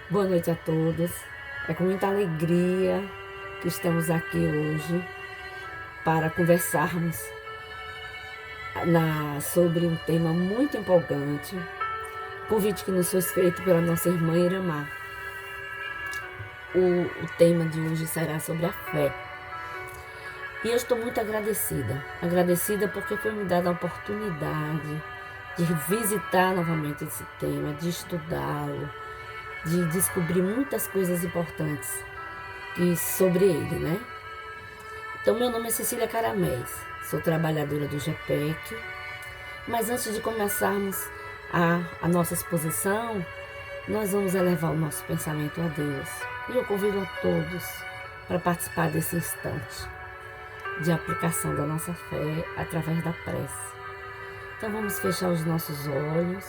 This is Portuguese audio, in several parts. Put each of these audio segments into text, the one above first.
Boa noite a todos. É com muita alegria que estamos aqui hoje para conversarmos sobre um tema muito empolgante. Convite que nos foi feito pela nossa irmã Iramar. O tema de hoje será sobre a fé. E eu estou muito agradecida. Agradecida porque foi me dada a oportunidade de visitar novamente esse tema, de estudá-lo, de descobrir muitas coisas importantes sobre ele, né? Então, meu nome é Cecília Caramés, sou trabalhadora do GPEC, mas antes de começarmos a nossa exposição, nós vamos elevar o nosso pensamento a Deus. E eu convido a todos para participar desse instante de aplicação da nossa fé através da prece. Então, vamos fechar os nossos olhos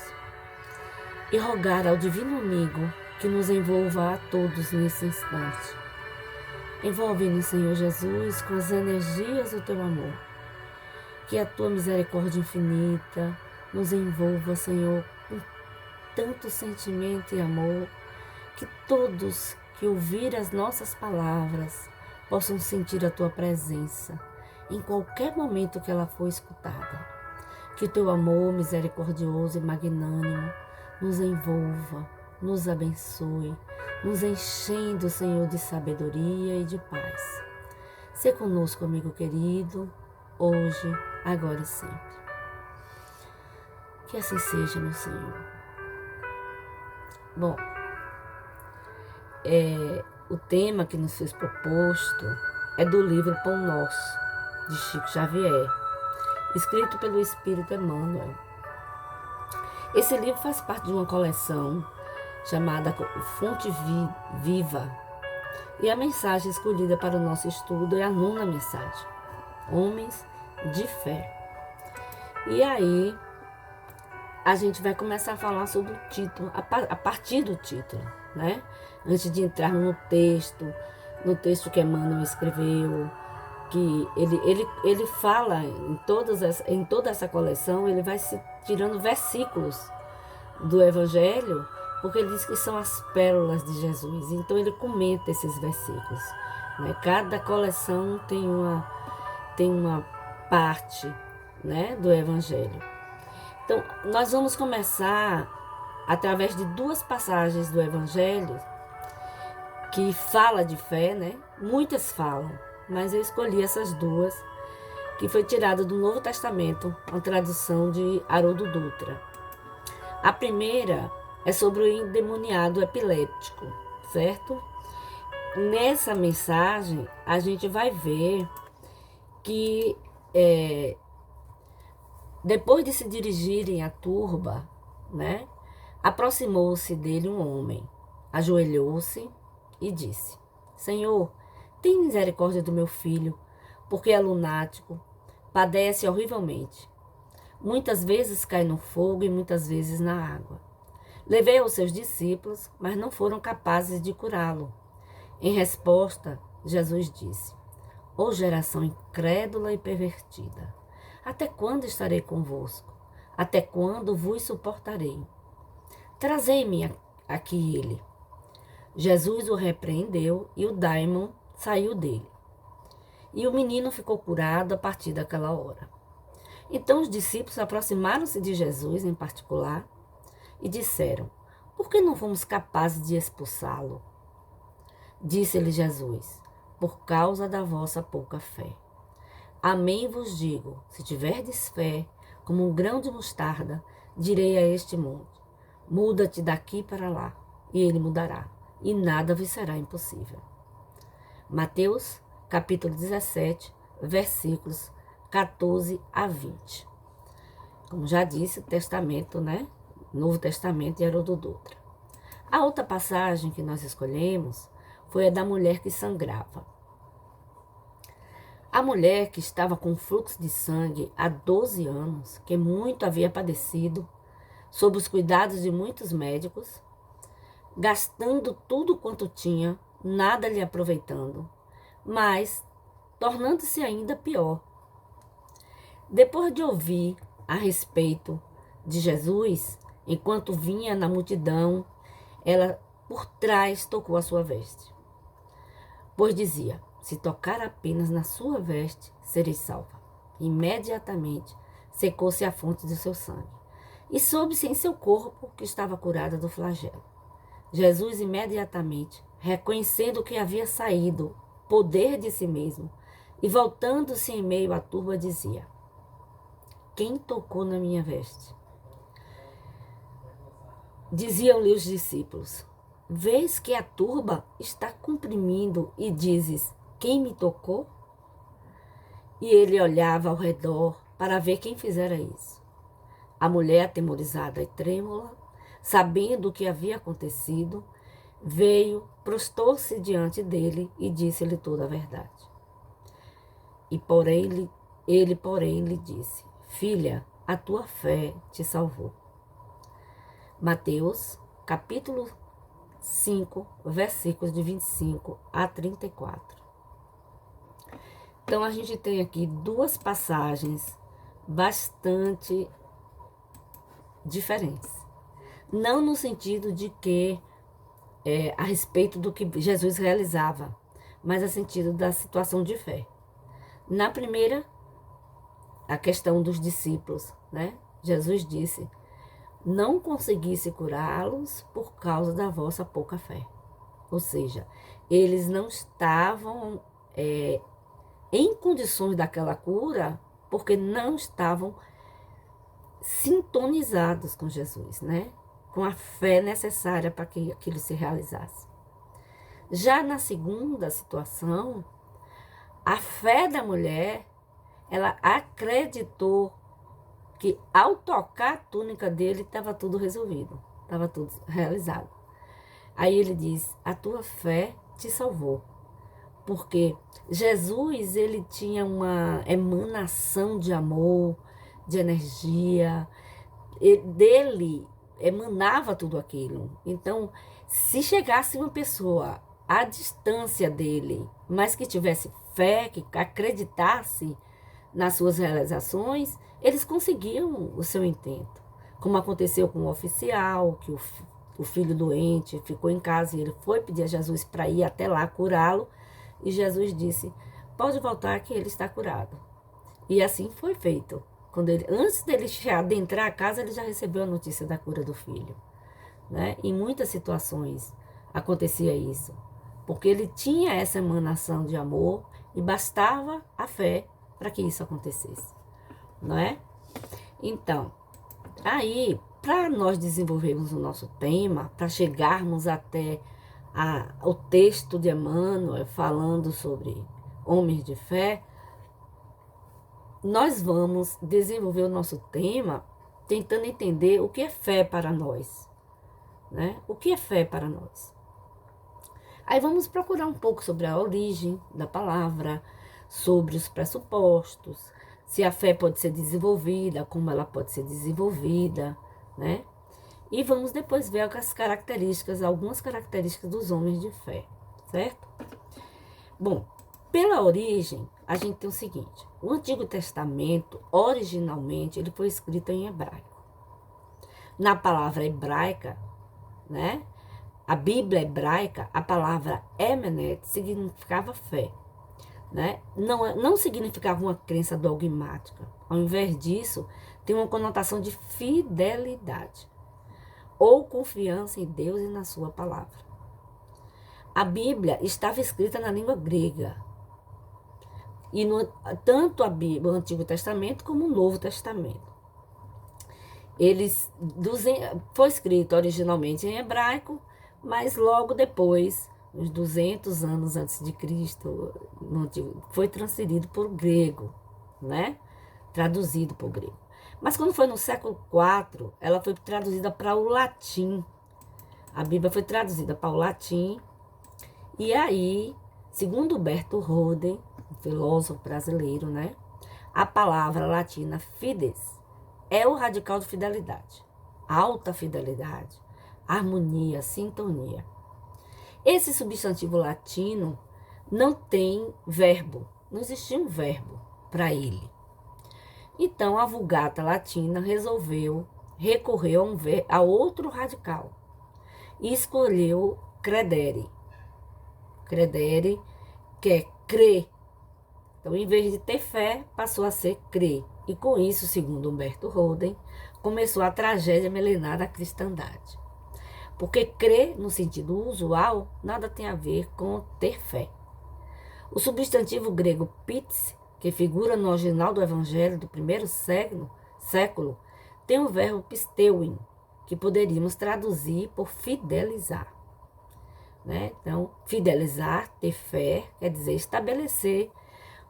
e rogar ao Divino Amigo que nos envolva a todos nesse instante. Envolve-nos, Senhor Jesus, com as energias do Teu amor. Que a Tua misericórdia infinita nos envolva, Senhor, com tanto sentimento e amor, que todos que ouvirem as nossas palavras possam sentir a Tua presença, em qualquer momento que ela for escutada. Que o Teu amor misericordioso e magnânimo nos envolva, nos abençoe, nos enchendo, Senhor, de sabedoria e de paz. Sê conosco, amigo querido, hoje, agora e sempre. Que assim seja, meu Senhor. Bom, o tema que nos foi proposto é do livro Pão Nosso, de Chico Xavier, escrito pelo Espírito Emmanuel. Esse livro faz parte de uma coleção chamada Fonte Viva, e a mensagem escolhida para o nosso estudo é a nona mensagem, Homens de Fé. E aí, a gente vai começar a falar sobre o título, a partir do título, né? Antes de entrar no texto que Emmanuel escreveu, que ele fala em toda essa coleção, ele vai se tirando versículos do Evangelho, porque ele diz que são as pérolas de Jesus. Então ele comenta esses versículos, né? Cada coleção tem uma parte, né, do Evangelho. Então nós vamos começar através de duas passagens do Evangelho que fala de fé, né? Muitas falam, mas eu escolhi essas duas, que foi tirada do Novo Testamento, uma tradução de Haroldo Dutra. A primeira é sobre o endemoniado epiléptico, certo? Nessa mensagem, a gente vai ver que depois de se dirigirem à turba, né, aproximou-se dele um homem, ajoelhou-se e disse: Senhor, tem misericórdia do meu filho, porque é lunático, padece horrivelmente. Muitas vezes cai no fogo e muitas vezes na água. Levei aos seus discípulos, mas não foram capazes de curá-lo. Em resposta, Jesus disse: Ó geração incrédula e pervertida, até quando estarei convosco? Até quando vos suportarei? Trazei-me aqui ele. Jesus o repreendeu e o daimon saiu dele. E o menino ficou curado a partir daquela hora. Então os discípulos aproximaram-se de Jesus em particular e disseram: Por que não fomos capazes de expulsá-lo? Disse-lhe Jesus: Por causa da vossa pouca fé. Amém vos digo, se tiverdes fé, como um grão de mostarda, direi a este monte: muda-te daqui para lá, e ele mudará, e nada vos será impossível. Mateus, capítulo 17, versículos 14 a 20. Como já disse, o Testamento, né? Novo Testamento de Haroldo Dutra. A outra passagem que nós escolhemos foi a da mulher que sangrava. A mulher que estava com fluxo de sangue há 12 anos, que muito havia padecido, sob os cuidados de muitos médicos, gastando tudo quanto tinha, nada lhe aproveitando, mas tornando-se ainda pior. Depois de ouvir a respeito de Jesus, enquanto vinha na multidão, ela por trás tocou a sua veste. Pois dizia: se tocar apenas na sua veste, sereis salva. Imediatamente secou-se a fonte do seu sangue, e soube-se em seu corpo que estava curada do flagelo. Jesus imediatamente, reconhecendo que havia saído poder de si mesmo, e voltando-se em meio à turba, dizia: quem tocou na minha veste? Diziam-lhe os discípulos: vês que a turba está comprimindo e dizes: quem me tocou? E ele olhava ao redor para ver quem fizera isso. A mulher, atemorizada e trêmula, sabendo o que havia acontecido, veio, prostou-se diante dele e disse-lhe toda a verdade. Ele, porém, lhe disse: filha, a tua fé te salvou. Mateus, capítulo 5, versículos de 25 a 34. Então, a gente tem aqui duas passagens bastante diferentes. Não no sentido de que, a respeito do que Jesus realizava, mas a sentido da situação de fé. Na primeira, a questão dos discípulos, né? Jesus disse: não conseguisse curá-los por causa da vossa pouca fé. Ou seja, eles não estavam em condições daquela cura porque não estavam sintonizados com Jesus, né? Com a fé necessária para que aquilo se realizasse. Já na segunda situação, a fé da mulher, ela acreditou que ao tocar a túnica dele estava tudo resolvido, estava tudo realizado. Aí ele diz: a tua fé te salvou. Porque Jesus, ele tinha uma emanação de amor, de energia, dele emanava tudo aquilo. Então, se chegasse uma pessoa à distância dele, mas que tivesse fé, que acreditasse nas suas realizações, eles conseguiam o seu intento. Como aconteceu com o oficial, que o filho doente ficou em casa e ele foi pedir a Jesus para ir até lá curá-lo. E Jesus disse: pode voltar que ele está curado. E assim foi feito. Antes dele adentrar a casa, ele já recebeu a notícia da cura do filho. Né? Em muitas situações acontecia isso. Porque ele tinha essa emanação de amor e bastava a fé para que isso acontecesse. Não é? Então, aí, para nós desenvolvermos o nosso tema, para chegarmos até o texto de Emmanuel falando sobre homens de fé, nós vamos desenvolver o nosso tema tentando entender o que é fé para nós, né? O que é fé para nós? Aí vamos procurar um pouco sobre a origem da palavra, sobre os pressupostos, se a fé pode ser desenvolvida, como ela pode ser desenvolvida, né? E vamos depois ver algumas características dos homens de fé, certo? Bom, pela origem, a gente tem o seguinte: o Antigo Testamento, originalmente, ele foi escrito em hebraico. Na palavra hebraica, né? A Bíblia hebraica, a palavra emenet significava fé, né? Não significava uma crença dogmática. Ao invés disso, tem uma conotação de fidelidade ou confiança em Deus e na sua palavra. A Bíblia estava escrita na língua grega. E tanto a Bíblia, o Antigo Testamento, como o Novo Testamento. Foi escrito originalmente em hebraico, mas logo depois, uns 200 anos antes de Cristo, foi transferido para o grego, né? Traduzido para o grego. Mas quando foi no século IV, ela foi traduzida para o latim. A Bíblia foi traduzida para o latim. E aí, segundo Humberto Roden, um filósofo brasileiro, né? A palavra latina fides é o radical de fidelidade. Alta fidelidade, harmonia, sintonia. Esse substantivo latino não tem verbo. Não existia um verbo para ele. Então, a Vulgata Latina resolveu recorrer a outro radical e escolheu credere. Credere, que é crer. Então, em vez de ter fé, passou a ser crer. E com isso, segundo Humberto Holden, começou a tragédia milenar da cristandade. Porque crer, no sentido usual, nada tem a ver com ter fé. O substantivo grego pits, que figura no original do Evangelho do primeiro século, tem o verbo pisteuin, que poderíamos traduzir por fidelizar. Né? Então, fidelizar, ter fé, quer dizer estabelecer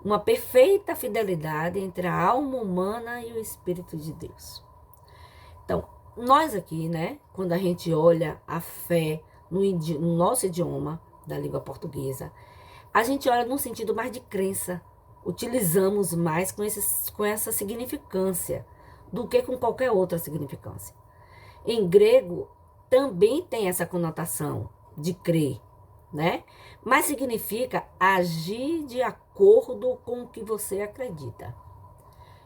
uma perfeita fidelidade entre a alma humana e o Espírito de Deus. Então, nós aqui, né, quando a gente olha a fé no nosso idioma, da língua portuguesa, a gente olha num sentido mais de crença, utilizamos mais com essa significância do que com qualquer outra significância. Em grego, também tem essa conotação de crer, né? Mas significa agir de acordo com o que você acredita.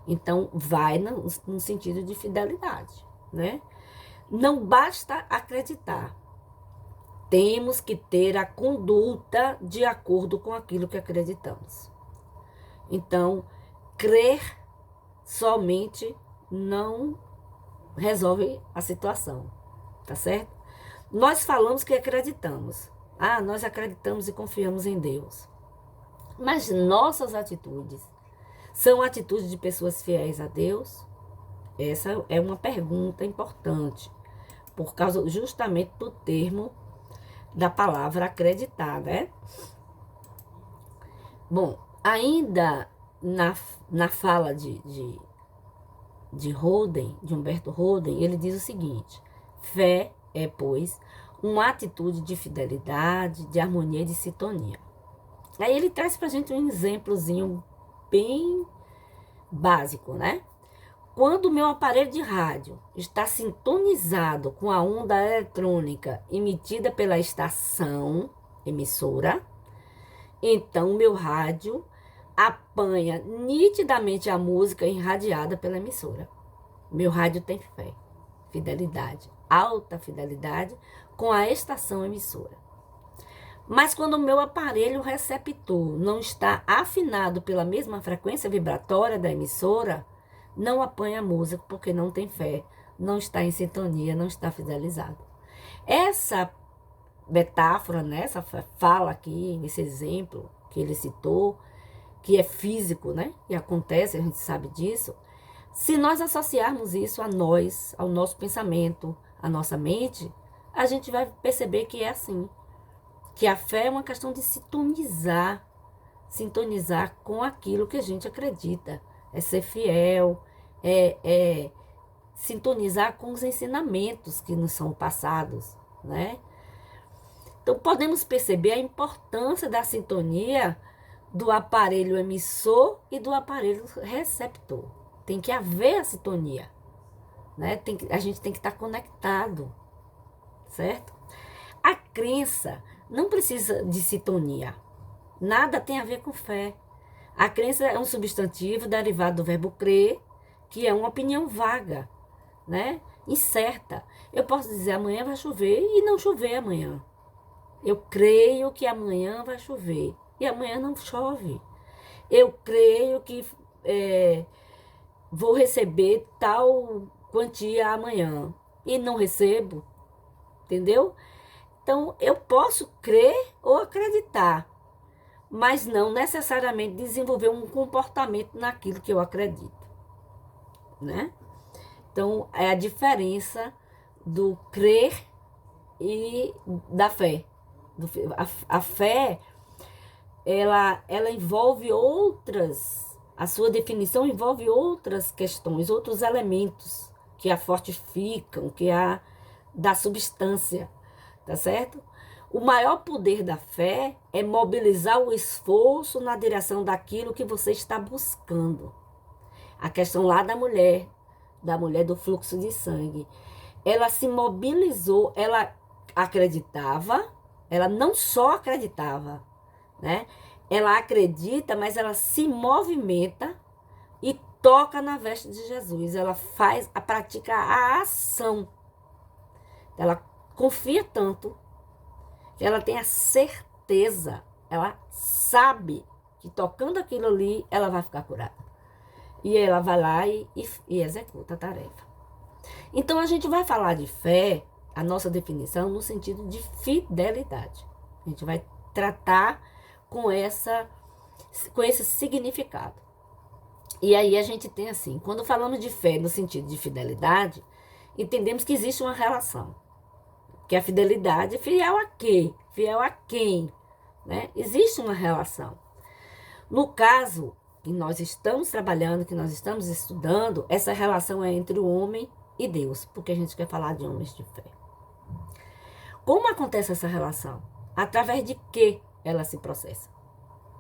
Então, vai no sentido de fidelidade, né? Não basta acreditar. Temos que ter a conduta de acordo com aquilo que acreditamos. Então, crer somente não resolve a situação, tá certo? Nós falamos que acreditamos. Nós acreditamos e confiamos em Deus. Mas nossas atitudes são atitudes de pessoas fiéis a Deus? Essa é uma pergunta importante, por causa justamente do termo da palavra acreditar, né? Bom, ainda na fala de Holden, de Humberto Holden, ele diz o seguinte: fé é, pois, uma atitude de fidelidade, de harmonia e de sintonia. Aí ele traz pra gente um exemplozinho bem básico, né? Quando o meu aparelho de rádio está sintonizado com a onda eletrônica emitida pela estação emissora, então o meu rádio apanha nitidamente a música irradiada pela emissora. Meu rádio tem fé, fidelidade, alta fidelidade com a estação emissora. Mas quando o meu aparelho receptor não está afinado pela mesma frequência vibratória da emissora, não apanha a música porque não tem fé, não está em sintonia, não está fidelizado. Essa metáfora, né, essa fala aqui, esse exemplo que ele citou, que é físico, né, e acontece, a gente sabe disso, se nós associarmos isso a nós, ao nosso pensamento, à nossa mente, a gente vai perceber que é assim, que a fé é uma questão de sintonizar com aquilo que a gente acredita, é ser fiel, é sintonizar com os ensinamentos que nos são passados, né? Então, podemos perceber a importância da sintonia do aparelho emissor e do aparelho receptor. Tem que haver a sintonia, né? A gente tem que estar conectado, certo? A crença não precisa de sintonia. Nada tem a ver com fé. A crença é um substantivo derivado do verbo crer, que é uma opinião vaga, né? Incerta. Eu posso dizer amanhã vai chover e não chover amanhã. Eu creio que amanhã vai chover e amanhã não chove. Eu creio que vou receber tal quantia amanhã e não recebo, entendeu? Então, eu posso crer ou acreditar, mas não necessariamente desenvolver um comportamento naquilo que eu acredito, né? Então, é a diferença do crer e da fé. A fé, ela envolve a sua definição envolve outras questões, outros elementos que a fortificam, que a dá substância, tá certo? O maior poder da fé é mobilizar o esforço na direção daquilo que você está buscando. A questão lá da mulher do fluxo de sangue. Ela se mobilizou, ela acreditava, ela não só acreditava, né? Ela acredita, mas ela se movimenta e toca na veste de Jesus. Ela pratica a ação. Ela confia tanto Ela tem a certeza, ela sabe que tocando aquilo ali, ela vai ficar curada. E ela vai lá e executa a tarefa. Então, a gente vai falar de fé, a nossa definição, no sentido de fidelidade. A gente vai tratar com esse significado. E aí a gente tem assim, quando falamos de fé no sentido de fidelidade, entendemos que existe uma relação. Que a fidelidade é fiel a quê? Fiel a quem? Né? Existe uma relação. No caso que nós estamos trabalhando, que nós estamos estudando, essa relação é entre o homem e Deus, porque a gente quer falar de homens de fé. Como acontece essa relação? Através de que ela se processa,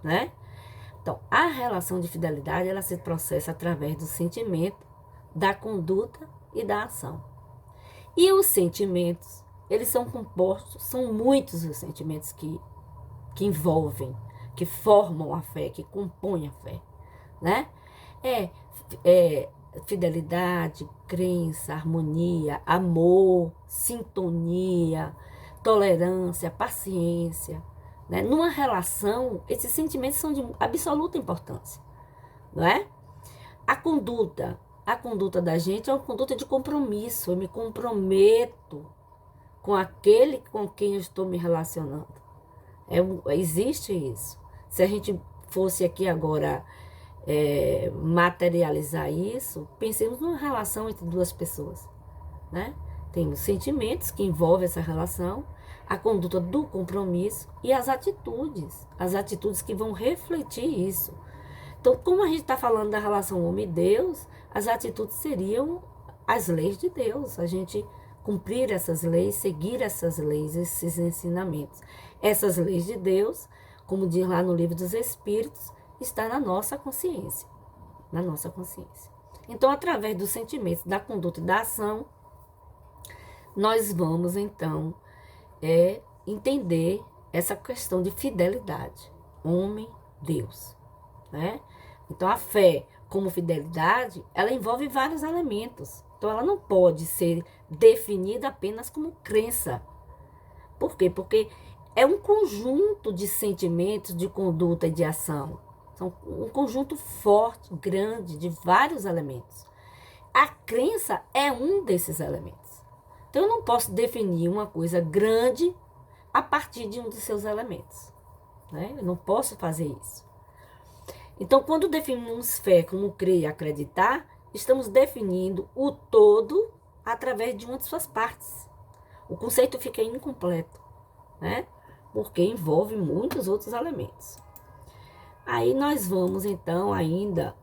né? Então, a relação de fidelidade, ela se processa através do sentimento, da conduta e da ação. E os sentimentos, eles são compostos, são muitos os sentimentos que envolvem, que formam a fé, que compõem a fé, né? Fidelidade, crença, harmonia, amor, sintonia, tolerância, paciência, né? Numa relação, esses sentimentos são de absoluta importância, não é? A conduta da gente é uma conduta de compromisso. Eu me comprometo com aquele com quem eu estou me relacionando. Existe isso. Se a gente fosse aqui agora materializar isso, pensemos numa relação entre duas pessoas, né? Tem os sentimentos que envolvem essa relação, a conduta do compromisso e as atitudes que vão refletir isso. Então, como a gente está falando da relação homem e Deus, as atitudes seriam as leis de Deus, a gente cumprir essas leis, seguir essas leis, esses ensinamentos. Essas leis de Deus, como diz lá no Livro dos Espíritos, está na nossa consciência, Então, através dos sentimentos, da conduta e da ação, nós vamos, então, entender essa questão de fidelidade, homem-Deus, né? Então, a fé como fidelidade, ela envolve vários elementos. Então, ela não pode ser definida apenas como crença. Por quê? Porque é um conjunto de sentimentos, de conduta e de ação. São um conjunto forte, grande, de vários elementos. A crença é um desses elementos. Então, eu não posso definir uma coisa grande a partir de um dos seus elementos, né? Eu não posso fazer isso. Então, quando definimos fé como crer e acreditar, estamos definindo o todo através de uma de suas partes. O conceito fica incompleto, né? Porque envolve muitos outros elementos. Aí nós vamos, então, ainda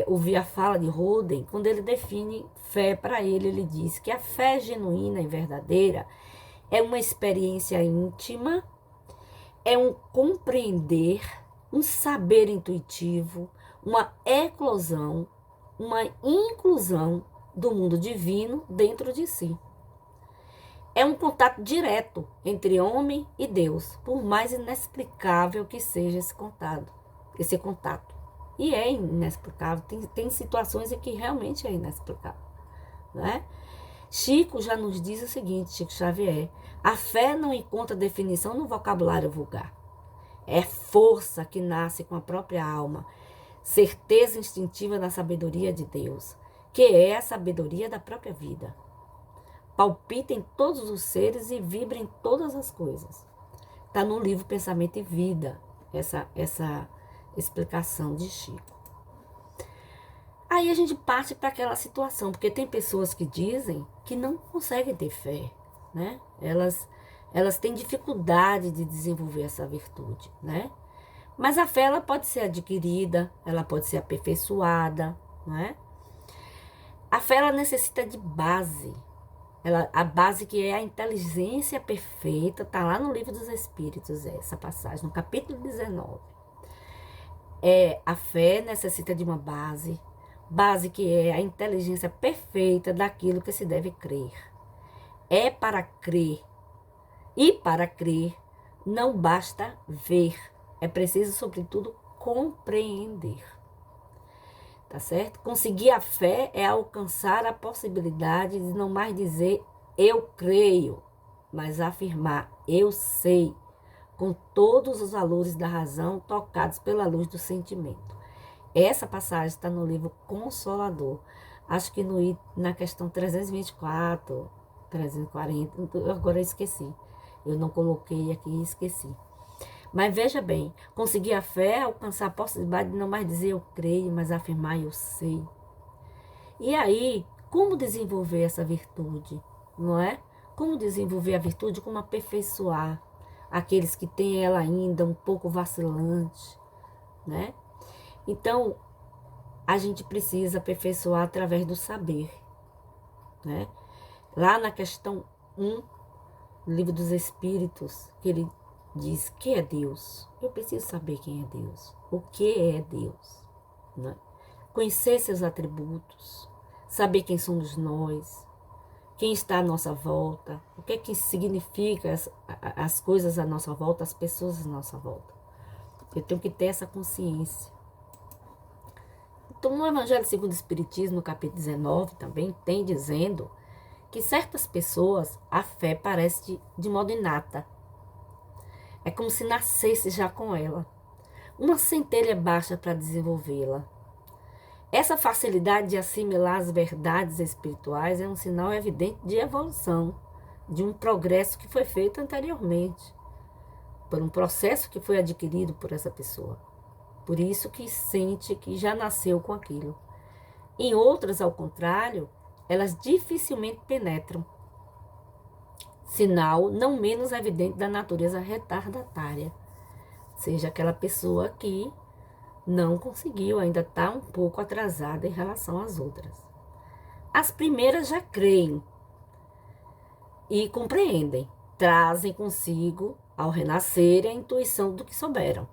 ouvir a fala de Roden, quando ele define fé para ele diz que a fé genuína e verdadeira é uma experiência íntima, é um compreender, um saber intuitivo, uma eclosão, uma inclusão do mundo divino dentro de si. É um contato direto entre homem e Deus, por mais inexplicável que seja esse contato. E é inexplicável, tem situações em que realmente é inexplicável, né? Chico já nos diz o seguinte, Chico Xavier: a fé não encontra definição no vocabulário vulgar. É força que nasce com a própria alma, certeza instintiva da sabedoria de Deus, que é a sabedoria da própria vida. Palpita em todos os seres e vibra em todas as coisas. Está no livro Pensamento e Vida, essa explicação de Chico. Aí a gente parte para aquela situação, porque tem pessoas que dizem que não conseguem ter fé, né? Elas têm dificuldade de desenvolver essa virtude, né? Mas a fé, ela pode ser adquirida, ela pode ser aperfeiçoada, né? A fé, ela necessita de base. A base que é a inteligência perfeita, está lá no Livro dos Espíritos, essa passagem, no capítulo 19. A fé necessita de uma base que é a inteligência perfeita daquilo que se deve crer. É para crer. E para crer, não basta ver. É preciso, sobretudo, compreender. Tá certo? Conseguir a fé é alcançar a possibilidade de não mais dizer eu creio, mas afirmar eu sei, com todos os valores da razão tocados pela luz do sentimento. Essa passagem está no livro Consolador. Acho que na questão 324, 340, agora eu esqueci. Eu não coloquei aqui e esqueci. Mas veja bem, conseguir a fé, alcançar a possibilidade de não mais dizer eu creio, mas afirmar eu sei. E aí, como desenvolver essa virtude, não é? Como desenvolver a virtude, como aperfeiçoar aqueles que têm ela ainda um pouco vacilante, né? Então, a gente precisa aperfeiçoar através do saber, né? Lá na questão 1, no Livro dos Espíritos, que ele diz, que é Deus? Eu preciso saber quem é Deus, o que é Deus, né? Conhecer seus atributos, saber quem somos nós, quem está à nossa volta, o que é que significa as coisas à nossa volta, as pessoas à nossa volta. Eu tenho que ter essa consciência. Então, no Evangelho segundo o Espiritismo, no capítulo 19, também tem dizendo que certas pessoas, a fé parece de modo inata. É como se nascesse já com ela. Uma centelha baixa para desenvolvê-la. Essa facilidade de assimilar as verdades espirituais é um sinal evidente de evolução, de um progresso que foi feito anteriormente, por um processo que foi adquirido por essa pessoa. Por isso que sente que já nasceu com aquilo. Em outras, ao contrário, elas dificilmente penetram. Sinal não menos evidente da natureza retardatária. Seja aquela pessoa que não conseguiu, ainda está um pouco atrasada em relação às outras. As primeiras já creem e compreendem, trazem consigo, ao renascer, a intuição do que souberam.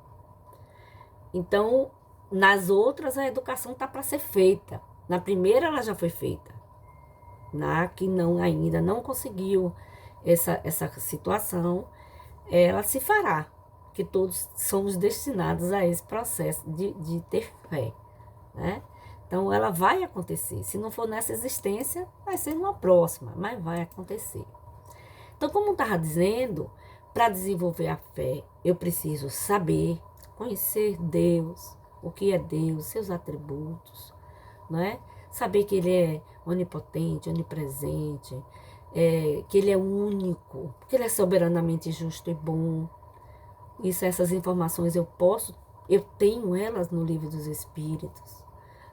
Então, nas outras, a educação está para ser feita. Na primeira, ela já foi feita. Na que ainda não conseguiu essa situação, ela se fará, que todos somos destinados a esse processo de ter fé, né? Então, ela vai acontecer. Se não for nessa existência, vai ser numa próxima, mas vai acontecer. Então, como estava dizendo, para desenvolver a fé, eu preciso saber, conhecer Deus, o que é Deus, seus atributos, né? Saber que Ele é onipotente, onipresente, que Ele é único, que Ele é soberanamente justo e bom. Essas informações eu tenho elas no Livro dos Espíritos.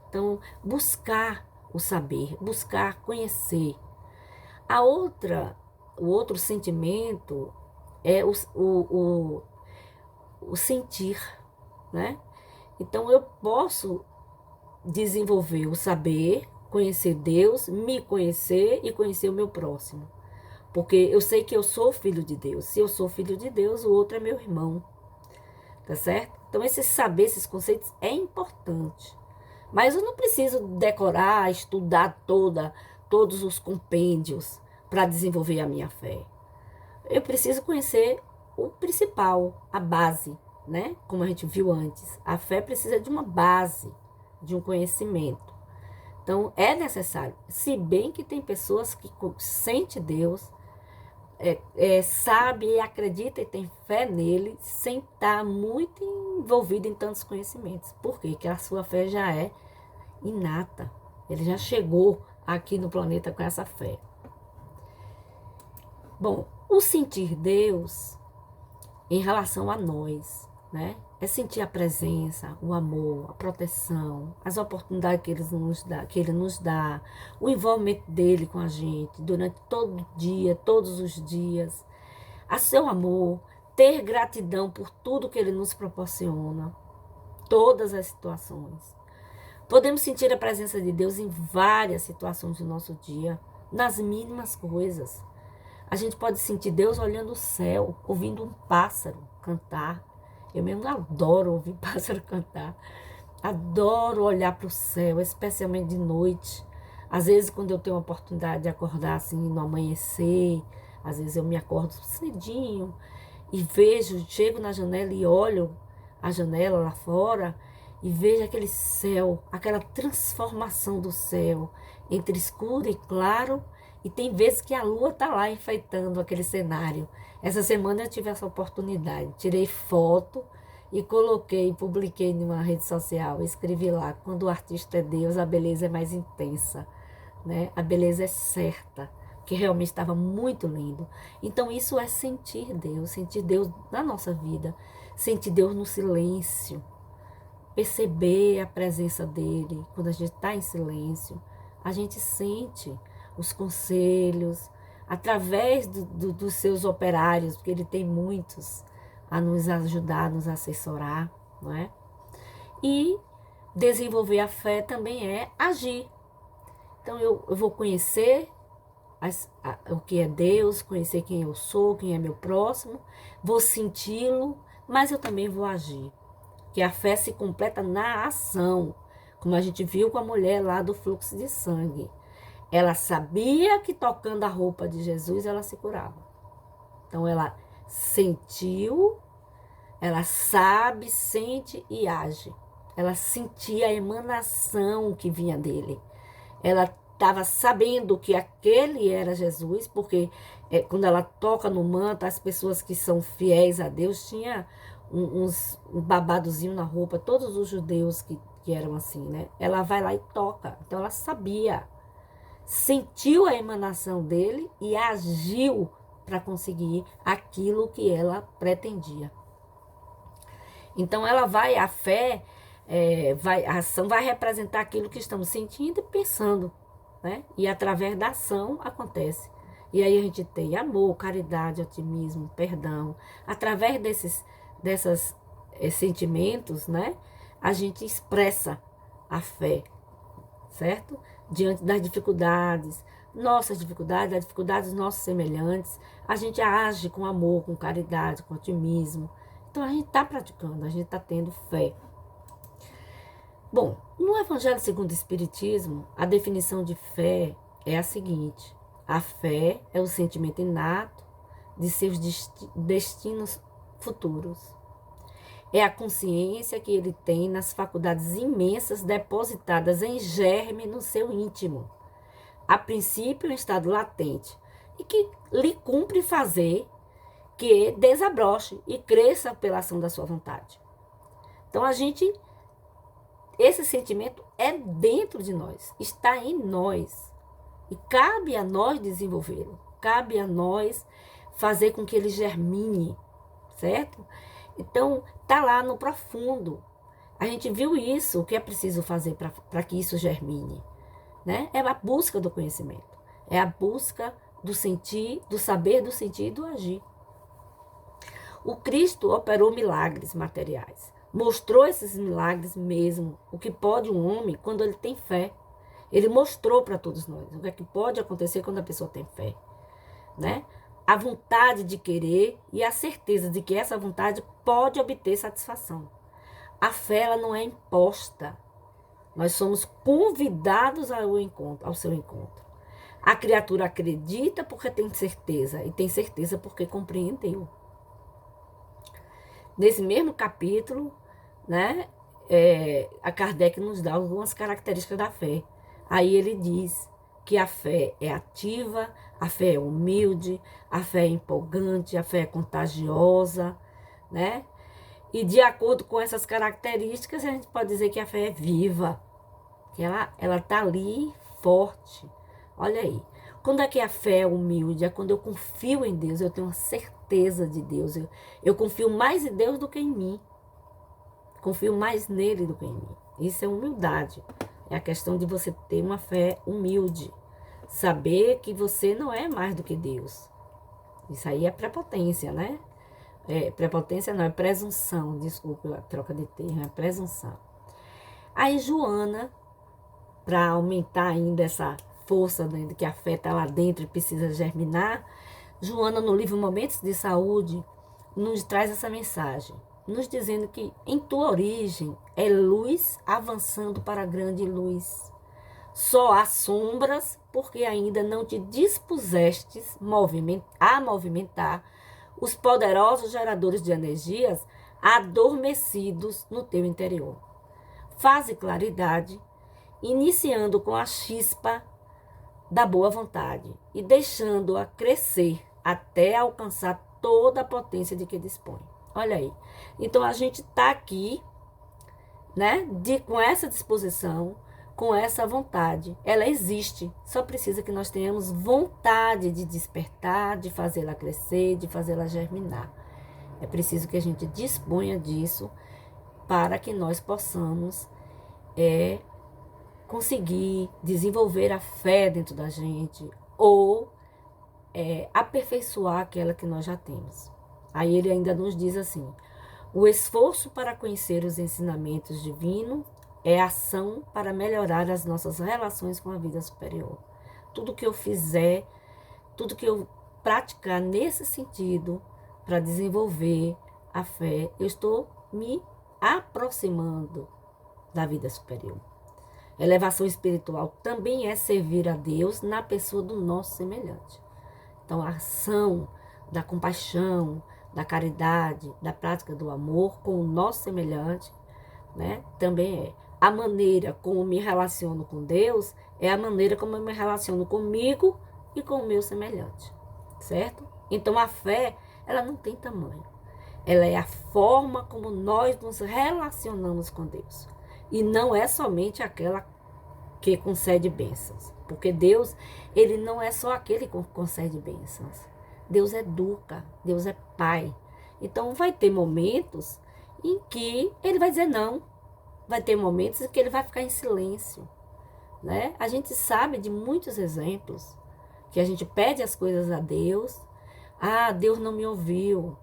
Então, buscar o saber, buscar conhecer. O outro sentimento é o sentir, né? Então, eu posso desenvolver o saber, conhecer Deus, me conhecer e conhecer o meu próximo. Porque eu sei que eu sou filho de Deus. Se eu sou filho de Deus, o outro é meu irmão. Tá certo? Então, esse saber, esses conceitos é importante. Mas eu não preciso decorar, estudar todos os compêndios para desenvolver a minha fé. Eu preciso conhecer o principal, a base, né? Como a gente viu antes. A fé precisa de uma base, de um conhecimento. Então, é necessário. Se bem que tem pessoas que sentem Deus, sabe e acredita e tem fé nele, sem estar muito envolvido em tantos conhecimentos. Por quê? Porque a sua fé já é inata. Ele já chegou aqui no planeta com essa fé. Bom, o sentir Deus em relação a nós, né? É sentir a presença, o amor, a proteção, as oportunidades que ele nos dá, o envolvimento dele com a gente durante todo dia, todos os dias, a seu amor, ter gratidão por tudo que ele nos proporciona, todas as situações. Podemos sentir a presença de Deus em várias situações do nosso dia, nas mínimas coisas. A gente pode sentir Deus olhando o céu, ouvindo um pássaro cantar. Eu mesmo adoro ouvir pássaro cantar. Adoro olhar para o céu, especialmente de noite. Às vezes, quando eu tenho a oportunidade de acordar assim no amanhecer, às vezes eu me acordo cedinho e chego na janela e olho a janela lá fora e vejo aquele céu, aquela transformação do céu entre escuro e claro E tem vezes que a lua está lá enfeitando aquele cenário. Essa semana eu tive essa oportunidade. Tirei foto e coloquei, publiquei numa rede social. Escrevi lá: quando o artista é Deus, a beleza é mais intensa, né? A beleza é certa, que realmente estava muito lindo. Então isso é sentir Deus na nossa vida, sentir Deus no silêncio, perceber a presença dele. Quando a gente está em silêncio, a gente sente os conselhos, através dos seus operários, porque ele tem muitos a nos ajudar, a nos assessorar, não é? E desenvolver a fé também é agir. Então eu vou conhecer o que é Deus, conhecer quem eu sou, quem é meu próximo, vou senti-lo, mas eu também vou agir. Que a fé se completa na ação, como a gente viu com a mulher lá do fluxo de sangue. Ela sabia que tocando a roupa de Jesus ela se curava. Então ela sentiu, ela sabe, sente e age. Ela sentia a emanação que vinha dele. Ela estava sabendo que aquele era Jesus, porque quando ela toca no manto, as pessoas que são fiéis a Deus tinham um babadozinho na roupa, todos os judeus que eram assim, né? Ela vai lá e toca. Então ela sabia, sentiu a emanação dele e agiu para conseguir aquilo que ela pretendia. Então a fé, a ação vai representar aquilo que estamos sentindo e pensando, né? E através da ação acontece. E aí a gente tem amor, caridade, otimismo, perdão. Através desses sentimentos, né? A gente expressa a fé, certo? Diante das dificuldades, nossas dificuldades, as dificuldades dos nossos semelhantes, a gente age com amor, com caridade, com otimismo. Então a gente está praticando, a gente está tendo fé. Bom, no Evangelho segundo o Espiritismo, a definição de fé é a seguinte: a fé é o sentimento inato de seus destinos futuros. É a consciência que ele tem nas faculdades imensas depositadas em germe no seu íntimo, a princípio em estado latente, e que lhe cumpre fazer que desabroche e cresça pela ação da sua vontade. Então esse sentimento é dentro de nós, está em nós, e cabe a nós desenvolvê-lo, cabe a nós fazer com que ele germine, certo? Então, está lá no profundo. A gente viu isso, o que é preciso fazer para que isso germine, né? É a busca do conhecimento, é a busca do sentir, do saber, do sentir e do agir. O Cristo operou milagres materiais, mostrou esses milagres mesmo, o que pode um homem quando ele tem fé. Ele mostrou para todos nós o que é que pode acontecer quando a pessoa tem fé, né? A vontade de querer e a certeza de que essa vontade pode obter satisfação. A fé ela não é imposta. Nós somos convidados ao seu encontro. A criatura acredita porque tem certeza, e tem certeza porque compreendeu. Nesse mesmo capítulo, né, a Kardec nos dá algumas características da fé. Aí ele diz que a fé é ativa, a fé é humilde, a fé é empolgante, a fé é contagiosa, né? E de acordo com essas características, a gente pode dizer que a fé é viva, que ela tá ali forte. Olha aí, quando é que a fé é humilde? É quando eu confio em Deus, eu tenho uma certeza de Deus. Eu confio mais em Deus do que em mim. Confio mais nele do que em mim. Isso é humildade. É a questão de você ter uma fé humilde. Saber que você não é mais do que Deus. Isso aí é prepotência, né? Prepotência não, é presunção. Desculpa a troca de termo, é presunção. Aí Joana, para aumentar ainda essa força, né, de que a fé está lá dentro e precisa germinar, Joana, no livro Momentos de Saúde, nos traz essa mensagem, nos dizendo que em tua origem é luz avançando para a grande luz. Só há sombras porque ainda não te dispusestes a movimentar os poderosos geradores de energias adormecidos no teu interior. Faze claridade, iniciando com a chispa da boa vontade e deixando-a crescer até alcançar toda a potência de que dispõe. Olha aí. Então a gente está aqui, né, com essa disposição, com essa vontade. Ela existe, só precisa que nós tenhamos vontade de despertar, de fazê-la crescer, de fazê-la germinar. É preciso que a gente disponha disso para que nós possamos conseguir desenvolver a fé dentro da gente ou aperfeiçoar aquela que nós já temos. Aí ele ainda nos diz assim: o esforço para conhecer os ensinamentos divinos é ação para melhorar as nossas relações com a vida superior. Tudo que eu fizer, tudo que eu praticar nesse sentido para desenvolver a fé, eu estou me aproximando da vida superior. Elevação espiritual também é servir a Deus na pessoa do nosso semelhante. Então, a ação da compaixão, da caridade, da prática do amor com o nosso semelhante, né, também é. A maneira como me relaciono com Deus é a maneira como eu me relaciono comigo e com o meu semelhante, certo? Então, a fé, ela não tem tamanho. Ela é a forma como nós nos relacionamos com Deus. E não é somente aquela que concede bênçãos. Porque Deus, ele não é só aquele que concede bênçãos. Deus educa, Deus é pai. Então vai ter momentos em que ele vai dizer não. Vai ter momentos em que ele vai ficar em silêncio, né? A gente sabe de muitos exemplos que a gente pede as coisas a Deus. Ah, Deus não me ouviu.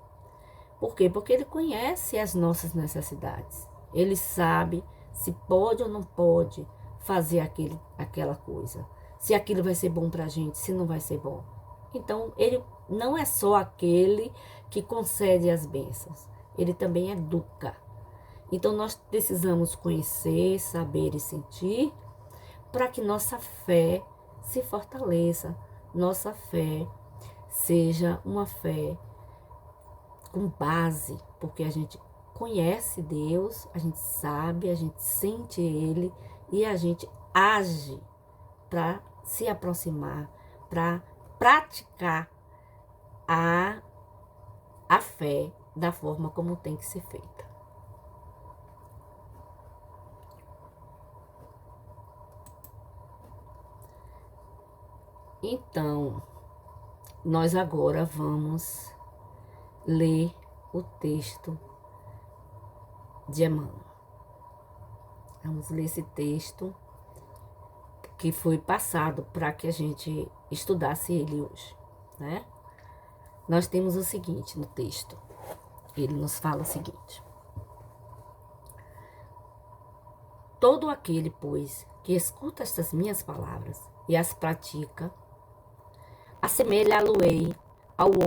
Por quê? Porque ele conhece as nossas necessidades. Ele sabe se pode ou não pode fazer aquela coisa. Se aquilo vai ser bom para a gente, se não vai ser bom. Então, ele não é só aquele que concede as bênçãos. Ele também educa. Então, nós precisamos conhecer, saber e sentir para que nossa fé se fortaleça. Nossa fé seja uma fé com base, porque a gente conhece Deus, a gente sabe, a gente sente Ele e a gente age para se aproximar, para praticar a fé da forma como tem que ser feita. Então, nós agora vamos ler o texto de Emmanuel. Vamos ler esse texto que foi passado para que a gente estudasse ele hoje, né? Nós temos o seguinte no texto. Ele nos fala o seguinte: todo aquele, pois, que escuta estas minhas palavras e as pratica, assemelha-lo-ei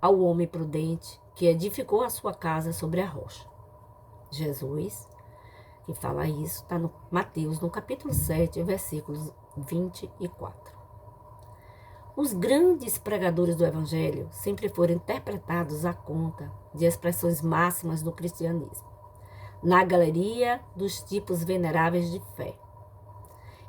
ao homem prudente que edificou a sua casa sobre a rocha. Jesus, que fala isso, está no Mateus, no capítulo 7, versículos 24. Os grandes pregadores do Evangelho sempre foram interpretados à conta de expressões máximas do cristianismo, na galeria dos tipos veneráveis de fé.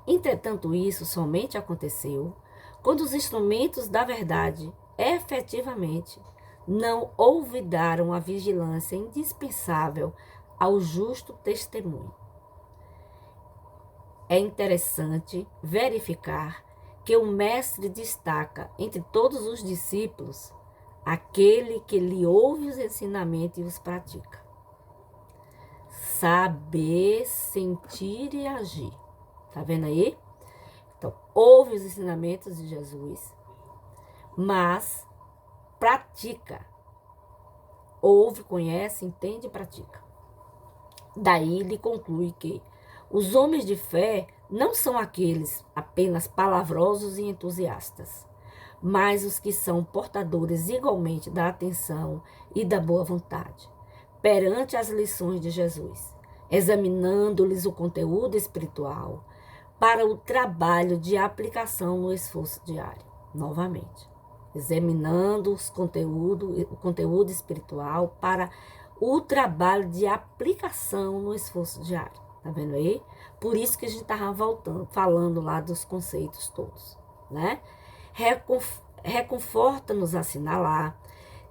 Entretanto, isso somente aconteceu quando os instrumentos da verdade efetivamente não olvidaram a vigilância indispensável ao justo testemunho. É interessante verificar que o mestre destaca entre todos os discípulos aquele que lhe ouve os ensinamentos e os pratica. Saber, sentir e agir. Tá vendo aí? Então, ouve os ensinamentos de Jesus, mas pratica. Ouve, conhece, entende e pratica. Daí ele conclui que os homens de fé não são aqueles apenas palavrosos e entusiastas, mas os que são portadores igualmente da atenção e da boa vontade, perante as lições de Jesus, examinando-lhes o conteúdo espiritual para o trabalho de aplicação no esforço diário. Novamente, examinando o conteúdo espiritual para o trabalho de aplicação no esforço diário. Tá vendo aí? Por isso que a gente estava falando lá dos conceitos todos, né? reconforta-nos a assinalar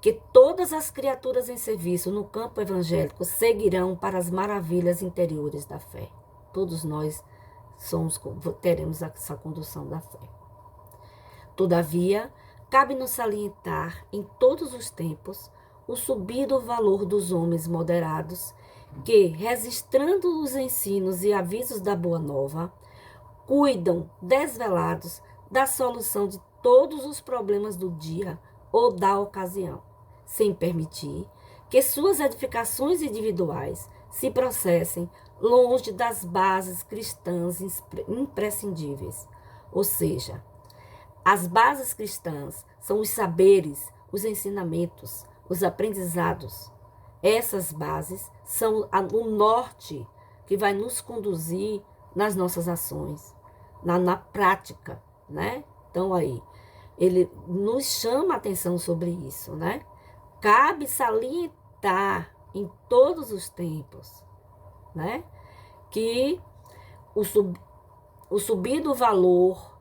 que todas as criaturas em serviço no campo evangélico seguirão para as maravilhas interiores da fé. Todos nós teremos essa condução da fé. Todavia, cabe-nos salientar em todos os tempos o subido valor dos homens moderados que, registrando os ensinos e avisos da Boa Nova, cuidam desvelados da solução de todos os problemas do dia ou da ocasião, sem permitir que suas edificações individuais se processem longe das bases cristãs imprescindíveis. Ou seja, as bases cristãs são os saberes, os ensinamentos, os aprendizados. Essas bases são o norte que vai nos conduzir nas nossas ações, na prática, né? Então aí, ele nos chama a atenção sobre isso, né? Cabe salientar em todos os tempos, né? Que o subido valor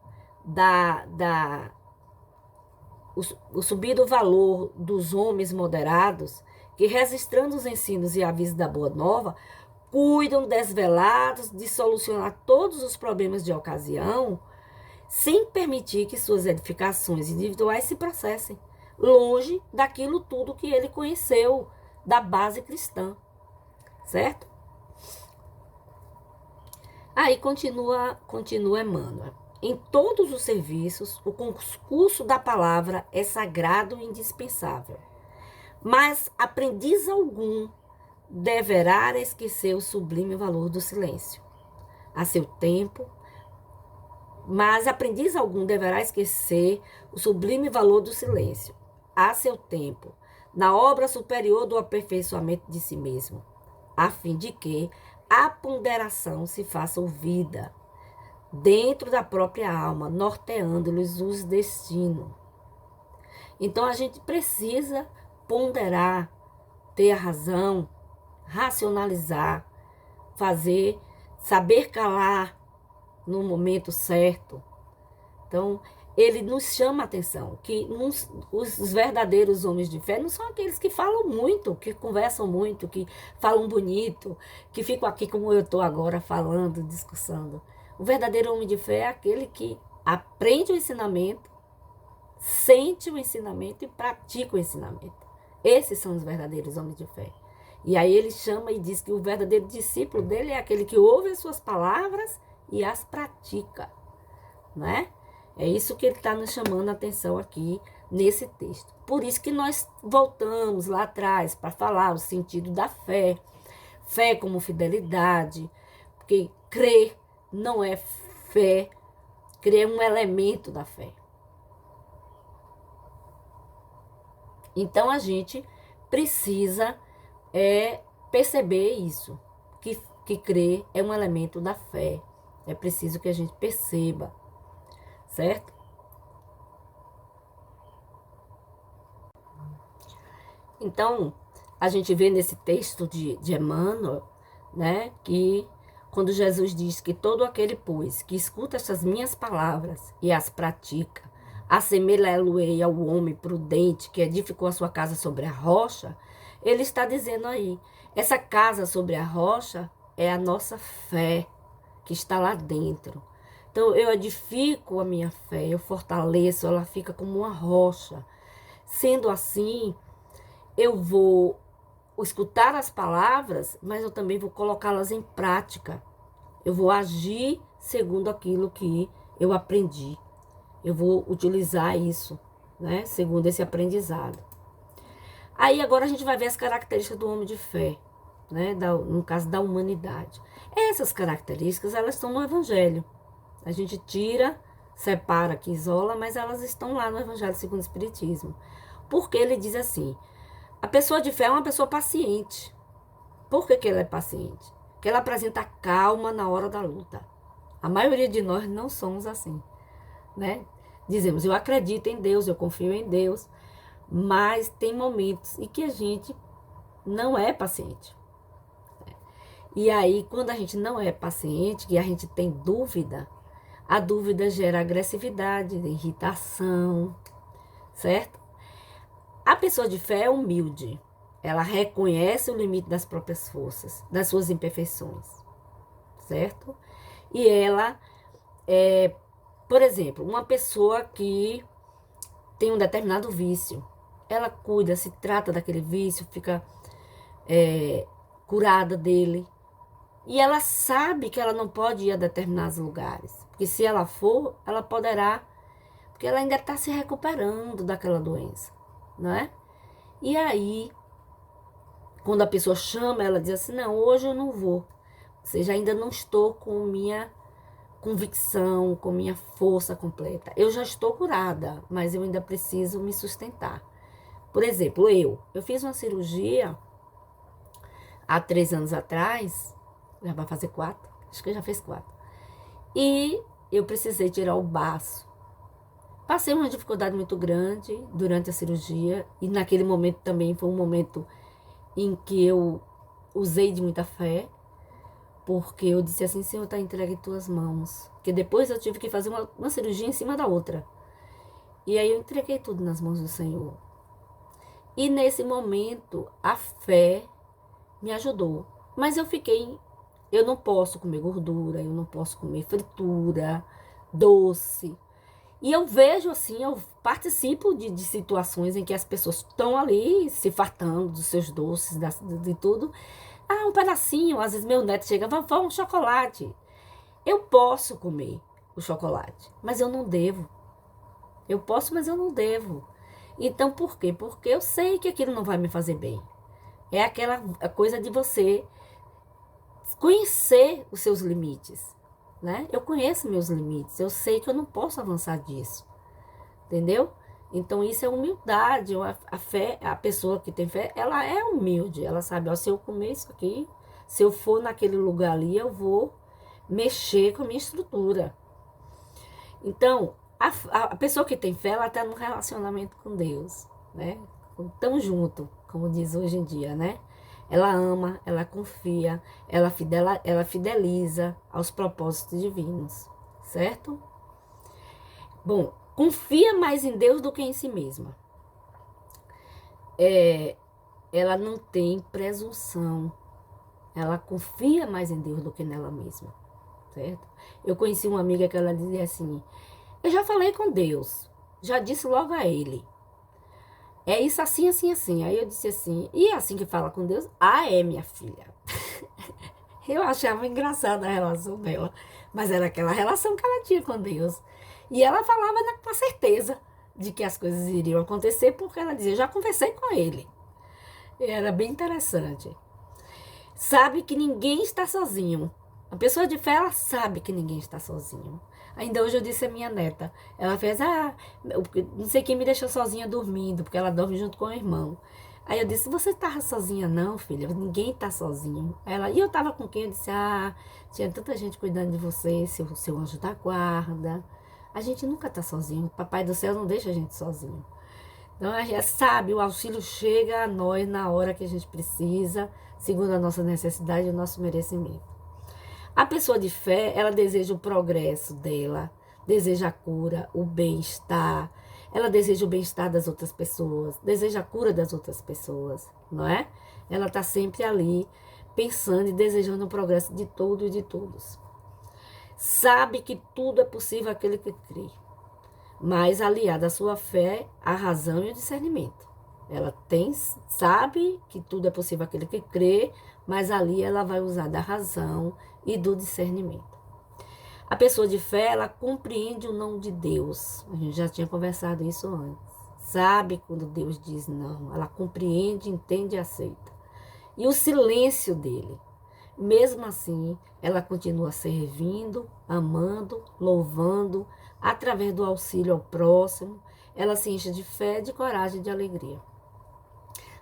o subido valor dos homens moderados, que registrando os ensinos e avisos da Boa Nova, cuidam desvelados de solucionar todos os problemas de ocasião, sem permitir que suas edificações individuais se processem, longe daquilo tudo que ele conheceu da base cristã, certo? Aí continua Emmanuel. Em todos os serviços, o concurso da palavra é sagrado e indispensável. Mas aprendiz algum deverá esquecer o sublime valor do silêncio. A seu tempo, mas aprendiz algum deverá esquecer o sublime valor do silêncio. A seu tempo, na obra superior do aperfeiçoamento de si mesmo, a fim de que a ponderação se faça ouvida dentro da própria alma, norteando-lhes os destinos. Então, a gente precisa ponderar, ter a razão, racionalizar, saber calar no momento certo. Então, ele nos chama a atenção que os verdadeiros homens de fé não são aqueles que falam muito, que conversam muito, que falam bonito, que ficam aqui como eu estou agora falando, discussando. O verdadeiro homem de fé é aquele que aprende o ensinamento, sente o ensinamento e pratica o ensinamento. Esses são os verdadeiros homens de fé. E aí ele chama e diz que o verdadeiro discípulo dele é aquele que ouve as suas palavras e as pratica, né? É isso que ele está nos chamando a atenção aqui nesse texto. Por isso que nós voltamos lá atrás para falar o sentido da fé. Fé como fidelidade, porque crer não é fé, crer é um elemento da fé. Então a gente precisa perceber isso, que crer é um elemento da fé. É preciso que a gente perceba, certo? Então, a gente vê nesse texto de Emmanuel, né, que quando Jesus diz que todo aquele, pois, que escuta estas minhas palavras e as pratica, assemelha-lo-ei ao homem prudente que edificou a sua casa sobre a rocha, ele está dizendo aí, essa casa sobre a rocha é a nossa fé que está lá dentro. Então, eu edifico a minha fé, eu fortaleço, ela fica como uma rocha. Sendo assim, eu vou escutar as palavras, mas eu também vou colocá-las em prática. Eu vou agir segundo aquilo que eu aprendi. Eu vou utilizar isso, né, segundo esse aprendizado. Aí agora a gente vai ver as características do homem de fé, né, no caso da humanidade. Essas características, elas estão no Evangelho. A gente tira, separa aqui, isola, mas elas estão lá no Evangelho segundo o Espiritismo. Porque ele diz assim, a pessoa de fé é uma pessoa paciente. Por que ela é paciente? Porque ela apresenta calma na hora da luta. A maioria de nós não somos assim, né? Dizemos, eu acredito em Deus, eu confio em Deus, mas tem momentos em que a gente não é paciente. E aí, quando a gente não é paciente, que a gente tem dúvida, A dúvida gera agressividade, irritação, certo? A pessoa de fé é humilde. Ela reconhece o limite das próprias forças, das suas imperfeições, certo? E ela por exemplo, uma pessoa que tem um determinado vício, ela cuida, se trata daquele vício, fica curada dele. E ela sabe que ela não pode ir a determinados lugares, porque se ela for, ela poderá, porque ela ainda está se recuperando daquela doença, não é? E aí, quando a pessoa chama, ela diz assim, não, hoje eu não vou, ou seja, ainda não estou com minha convicção, com minha força completa. Eu já estou curada, mas eu ainda preciso me sustentar. Por exemplo, eu fiz uma cirurgia há 3 anos atrás, já vai fazer 4, acho que já fez 4. E eu precisei tirar o baço. Passei uma dificuldade muito grande durante a cirurgia e naquele momento também foi um momento em que eu usei de muita fé, porque eu disse assim, Senhor, está entregue em tuas mãos. Porque depois eu tive que fazer uma cirurgia em cima da outra. E aí eu entreguei tudo nas mãos do Senhor. E nesse momento, a fé me ajudou. Mas eu não posso comer gordura, eu não posso comer fritura, doce. E eu vejo assim, eu participo de situações em que as pessoas estão ali se fartando dos seus doces, de tudo. Ah, um pedacinho, às vezes meu neto chega, vovó, um chocolate. Eu posso comer o chocolate, mas eu não devo. Eu posso, mas eu não devo. Então, por quê? Porque eu sei que aquilo não vai me fazer bem. É aquela coisa de você conhecer os seus limites, né? Eu conheço meus limites, eu sei que eu não posso avançar disso, entendeu? Então, isso é humildade. A fé, a pessoa que tem fé, ela é humilde. Ela sabe, ó, se eu comer isso aqui, se eu for naquele lugar ali, eu vou mexer com a minha estrutura. Então, a pessoa que tem fé, ela está num relacionamento com Deus, né? Tão junto, como diz hoje em dia, né? Ela ama, ela confia, ela fideliza aos propósitos divinos, certo? Bom, confia mais em Deus do que em si mesma. Ela não tem presunção, ela confia mais em Deus do que nela mesma, certo? Eu conheci uma amiga que ela dizia assim, eu já falei com Deus, já disse logo a ele. É isso assim, assim, assim. Aí eu disse assim, e é assim que fala com Deus? Ah, é, minha filha. Eu achava engraçada a relação dela, mas era aquela relação que ela tinha com Deus. E ela falava com a certeza de que as coisas iriam acontecer, porque ela dizia, já conversei com ele. E era bem interessante. Sabe que ninguém está sozinho. A pessoa de fé, ela sabe que ninguém está sozinho. Ainda hoje eu disse à minha neta, ela fez, não sei quem me deixou sozinha dormindo, porque ela dorme junto com o irmão. Aí eu disse, você estava sozinha não, filha? Ninguém está sozinho. E eu estava com quem? Eu disse, tinha tanta gente cuidando de você, seu anjo da guarda. A gente nunca está sozinho, o Papai do Céu não deixa a gente sozinho. Então, a gente sabe, o auxílio chega a nós na hora que a gente precisa, segundo a nossa necessidade e o nosso merecimento. A pessoa de fé, ela deseja o progresso dela, deseja a cura, o bem-estar, ela deseja o bem-estar das outras pessoas, deseja a cura das outras pessoas, não é? Ela está sempre ali, pensando e desejando o progresso de todo e de todos. Sabe que tudo é possível àquele que crê, mas aliada à sua fé, a razão e o discernimento. Ela sabe que tudo é possível àquele que crê, mas ali ela vai usar da razão e do discernimento. A pessoa de fé, ela compreende o não de Deus. A gente já tinha conversado isso antes. Sabe quando Deus diz não. Ela compreende, entende e aceita. E o silêncio dele. Mesmo assim, ela continua servindo, amando, louvando, através do auxílio ao próximo. Ela se enche de fé, de coragem e de alegria.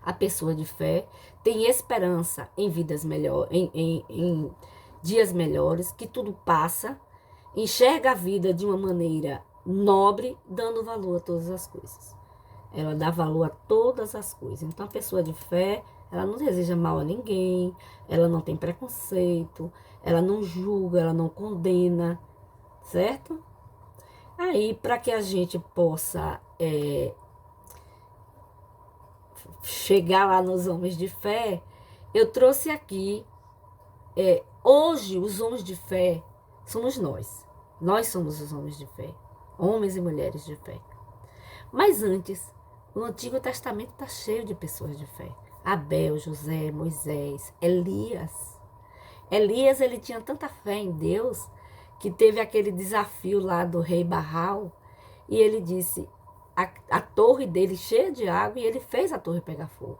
A pessoa de fé tem esperança em vidas melhores, em dias melhores, que tudo passa, enxerga a vida de uma maneira nobre, dando valor a todas as coisas. Ela dá valor a todas as coisas. Então, a pessoa de fé, ela não deseja mal a ninguém, ela não tem preconceito, ela não julga, ela não condena, certo? Aí, para que a gente possa chegar lá nos homens de fé, eu trouxe aqui, hoje os homens de fé somos nós. Nós somos os homens de fé, homens e mulheres de fé. Mas antes, o Antigo Testamento está cheio de pessoas de fé. Abel, José, Moisés, Elias. Elias, ele tinha tanta fé em Deus que teve aquele desafio lá do rei Baal e ele disse, a torre dele cheia de água, e ele fez a torre pegar fogo.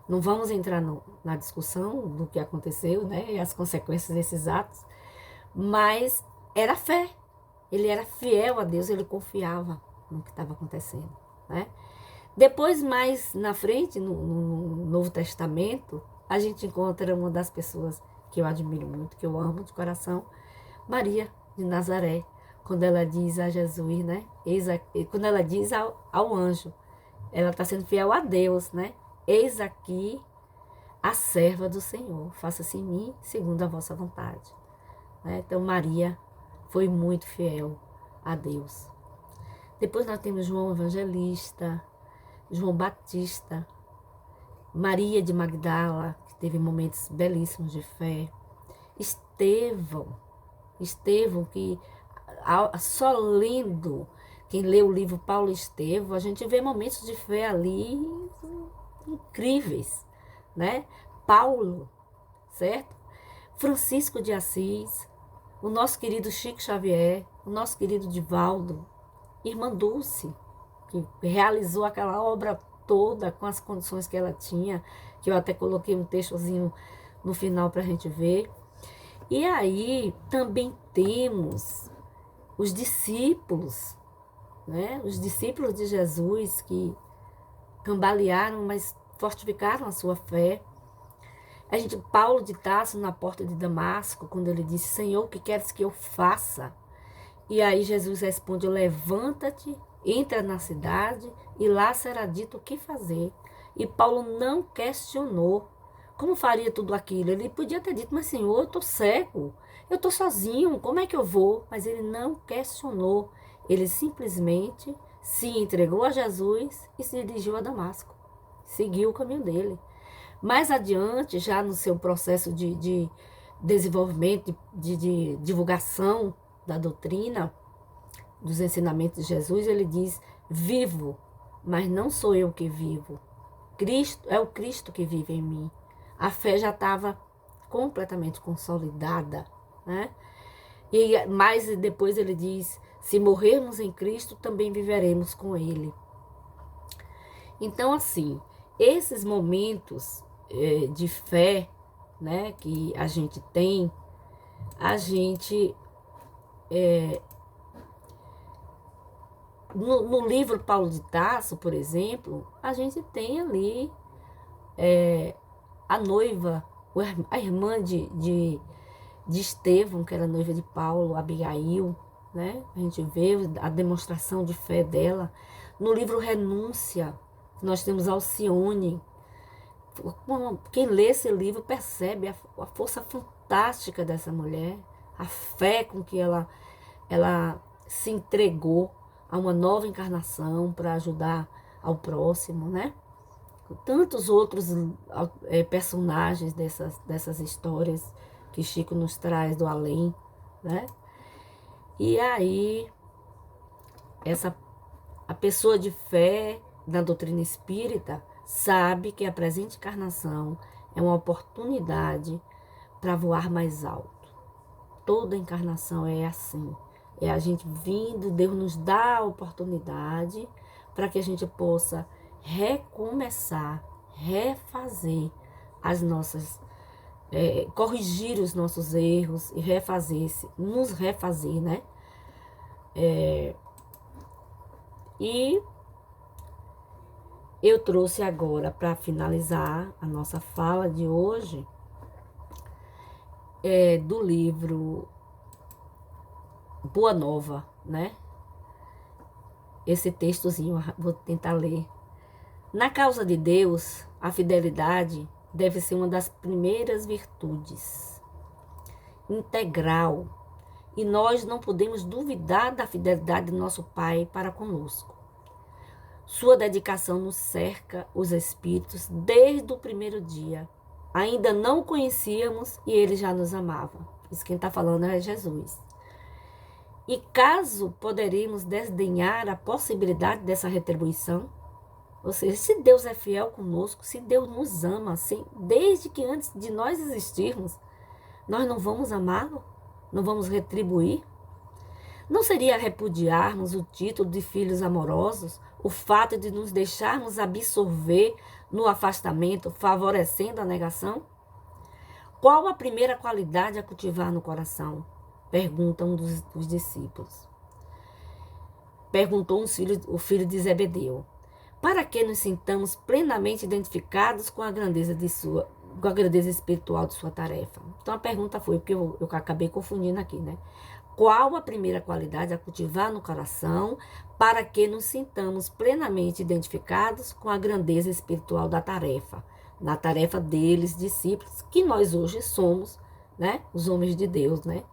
Não vamos entrar na discussão do que aconteceu, né, e as consequências desses atos, mas era fé. Ele era fiel a Deus, ele confiava no que estava acontecendo, né? Depois, mais na frente, no Novo Testamento, a gente encontra uma das pessoas que eu admiro muito, que eu amo de coração, Maria de Nazaré, quando ela diz a Jesus, né? Quando ela diz ao anjo, ela está sendo fiel a Deus, né? Eis aqui a serva do Senhor, faça-se em mim segundo a vossa vontade. Né? Então, Maria foi muito fiel a Deus. Depois nós temos João Evangelista, João Batista, Maria de Magdala, que teve momentos belíssimos de fé, Estevão, que só lendo, quem lê o livro Paulo e Estevão, a gente vê momentos de fé ali incríveis, né? Paulo, certo? Francisco de Assis, o nosso querido Chico Xavier, o nosso querido Divaldo, Irmã Dulce, que realizou aquela obra toda com as condições que ela tinha, que eu até coloquei um textozinho no final para a gente ver. E aí também temos os discípulos, né? Os discípulos de Jesus que cambalearam, mas fortificaram a sua fé. A gente, Paulo de Tarso na porta de Damasco, quando ele disse, Senhor, o que queres que eu faça? E aí Jesus responde, levanta-te, entra na cidade e lá será dito o que fazer. E Paulo não questionou como faria tudo aquilo. Ele podia ter dito, mas Senhor, eu estou cego, eu estou sozinho, como é que eu vou? Mas ele não questionou. Ele simplesmente se entregou a Jesus e se dirigiu a Damasco. Seguiu o caminho dele. Mais adiante, já no seu processo de desenvolvimento, de divulgação da doutrina, dos ensinamentos de Jesus, ele diz, vivo, mas não sou eu que vivo. Cristo é o Cristo que vive em mim. A fé já estava completamente consolidada, né? E mais depois ele diz, se morrermos em Cristo, também viveremos com Ele. Então, assim, esses momentos de fé, né, que a gente tem, a gente... No livro Paulo de Tarso, por exemplo, a gente tem ali a noiva, a irmã de Estevão, que era noiva de Paulo, Abigail, né? A gente vê a demonstração de fé dela. No livro Renúncia, nós temos Alcione. Quem lê esse livro percebe a força fantástica dessa mulher, a fé com que ela se entregou a uma nova encarnação para ajudar ao próximo, né? Tantos outros personagens dessas histórias que Chico nos traz do além, né? E aí, a pessoa de fé da doutrina espírita sabe que a presente encarnação é uma oportunidade para voar mais alto. Toda encarnação é assim. É a gente vindo, Deus nos dá a oportunidade para que a gente possa recomeçar, refazer as nossas, corrigir os nossos erros e nos refazer, né? E eu trouxe agora, para finalizar a nossa fala de hoje, do livro Boa Nova, né? Esse textozinho, vou tentar ler. Na causa de Deus, a fidelidade deve ser uma das primeiras virtudes. Integral, e nós não podemos duvidar da fidelidade de nosso Pai para conosco. Sua dedicação nos cerca os espíritos desde o primeiro dia. Ainda não o conhecíamos e ele já nos amava. Isso quem está falando é Jesus. E caso poderíamos desdenhar a possibilidade dessa retribuição, ou seja, se Deus é fiel conosco, se Deus nos ama, assim, desde que antes de nós existirmos, nós não vamos amá-lo? Não vamos retribuir? Não seria repudiarmos o título de filhos amorosos, o fato de nos deixarmos absorver no afastamento, favorecendo a negação? Qual a primeira qualidade a cultivar no coração? Pergunta um dos discípulos. Perguntou o filho de Zebedeu. Para que nos sintamos plenamente identificados com a grandeza espiritual de sua tarefa. Então a pergunta foi, porque eu acabei confundindo aqui, né? Qual a primeira qualidade a cultivar no coração para que nos sintamos plenamente identificados com a grandeza espiritual da tarefa, na tarefa deles, discípulos, que nós hoje somos, né? Os homens de Deus, né?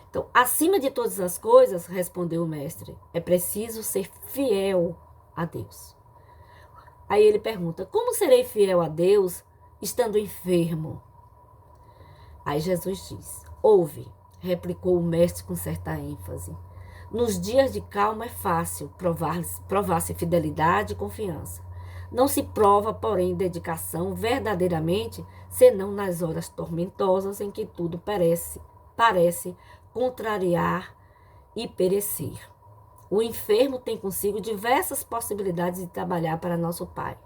Então, acima de todas as coisas, respondeu o mestre, é preciso ser fiel a Deus. Aí ele pergunta, como serei fiel a Deus estando enfermo? Aí Jesus diz, ouve, replicou o mestre com certa ênfase. Nos dias de calma é fácil provar-se fidelidade e confiança. Não se prova, porém, dedicação verdadeiramente, senão nas horas tormentosas em que tudo parece contrariar e perecer. O enfermo tem consigo diversas possibilidades de trabalhar para nosso Pai,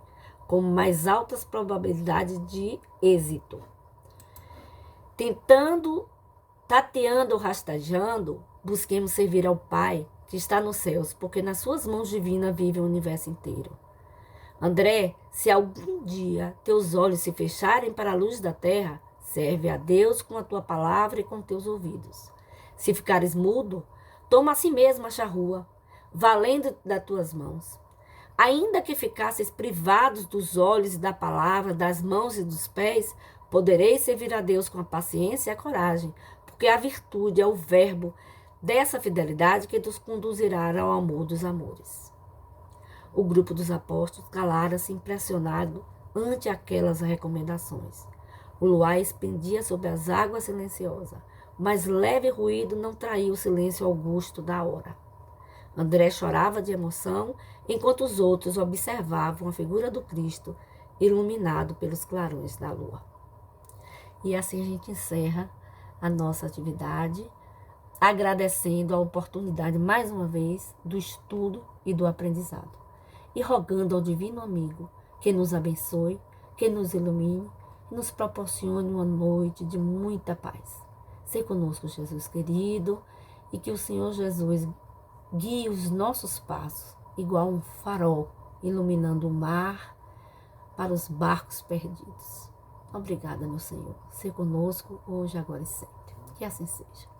com mais altas probabilidades de êxito. Tateando ou rastejando, busquemos servir ao Pai que está nos céus, porque nas suas mãos divinas vive o universo inteiro. André, se algum dia teus olhos se fecharem para a luz da terra, serve a Deus com a tua palavra e com teus ouvidos. Se ficares mudo, toma a si mesmo a charrua, valendo das tuas mãos. Ainda que ficasses privados dos olhos e da palavra, das mãos e dos pés, podereis servir a Deus com a paciência e a coragem, porque a virtude é o verbo dessa fidelidade que nos conduzirá ao amor dos amores. O grupo dos apóstolos calara-se impressionado ante aquelas recomendações. O luar expendia sobre as águas silenciosas, mas leve ruído não traía o silêncio augusto da hora. André chorava de emoção, enquanto os outros observavam a figura do Cristo iluminado pelos clarões da lua. E assim a gente encerra a nossa atividade, agradecendo a oportunidade, mais uma vez, do estudo e do aprendizado. E rogando ao Divino Amigo que nos abençoe, que nos ilumine e nos proporcione uma noite de muita paz. Seja conosco, Jesus querido, e que o Senhor Jesus guie os nossos passos, igual um farol iluminando o mar para os barcos perdidos. Obrigada, meu Senhor. Seja conosco hoje, agora e sempre. Que assim seja.